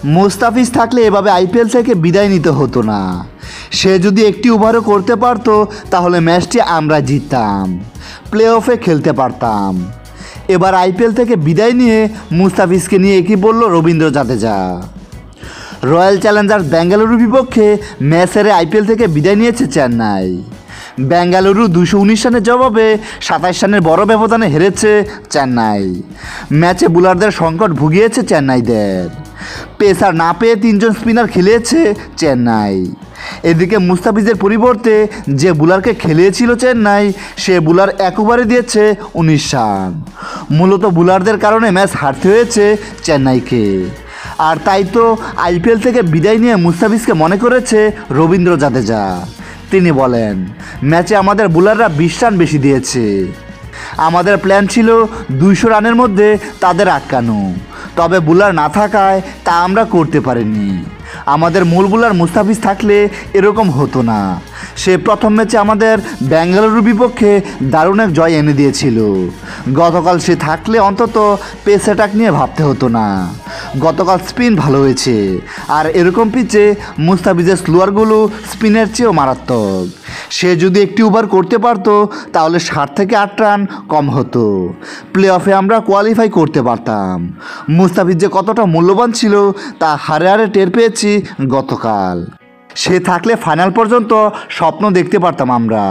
মুস্তাফিজ থাকলে এভাবে আইপিএল থেকে বিদায় নিতে হতো না। সে যদি একটি ওভারও করতে পারতো তাহলে ম্যাচটি আমরা জিততাম, প্লে অফে খেলতে পারতাম। এবার আইপিএল থেকে বিদায় নিয়ে মুস্তাফিজকে নিয়ে একই বলল রবীন্দ্র জাদেজা। রয়্যাল চ্যালেঞ্জার্স বেঙ্গালুরুর বিপক্ষে ম্যাচ হেরে আইপিএল থেকে বিদায় নিয়েছে চেন্নাই। বেঙ্গালুরু 219 রানের জবাবে 27 রানের বড় ব্যবধানে হেরেছে চেন্নাই। ম্যাচে বোলারদের সংকট ভুগিয়েছে চেন্নাইদের। পেসার না পেয়ে 3 জন স্পিনার খেলিয়েছে চেন্নাই। এদিকে মুস্তাফিজের পরিবর্তে যে বোলারকে খেলিয়েছিল চেন্নাই, সে বোলার 1 ওভারে দিয়েছে 19 রান। মূলত বোলারদের কারণে ম্যাচ হারতে হয়েছে চেন্নাইকে। আর তাই তো আইপিএল থেকে বিদায় নিয়ে মুস্তাফিজকে মনে করেছে রবীন্দ্র জাদেজা। তিনি বলেন, ম্যাচে আমাদের বোলাররা 20 রান বেশি দিয়েছে। আমাদের প্ল্যান ছিল 200 রানের মধ্যে তাদের আটকানো, তবে বোলার না থাকায় তা আমরা করতে পারিনি। আমাদের মূল বোলার মুস্তাফিজ থাকলে এরকম হতো না। সে প্রথম ম্যাচে আমাদের বেঙ্গালুরুর বিপক্ষে দারুণ এক জয় এনে দিয়েছিল। গতকাল সে থাকলে অন্তত পেস অ্যাটাক নিয়ে ভাবতে হতো না। গতকাল স্পিন ভালো হয়েছে, আর এরকম পিচে মুস্তাফিজের স্লোয়ারগুলো স্পিনের চেয়েও মারাত্মক। সে যদি একটি ওভার করতে পারতো তাহলে 7 থেকে 8 রান কম হতো, প্লে অফে আমরা কোয়ালিফাই করতে পারতাম। মুস্তাফিজ যে কতটা মূল্যবান ছিল তা হারে হারে টের পেয়েছি গতকাল। সে থাকলে ফাইনাল পর্যন্ত স্বপ্ন দেখতে পারতাম আমরা।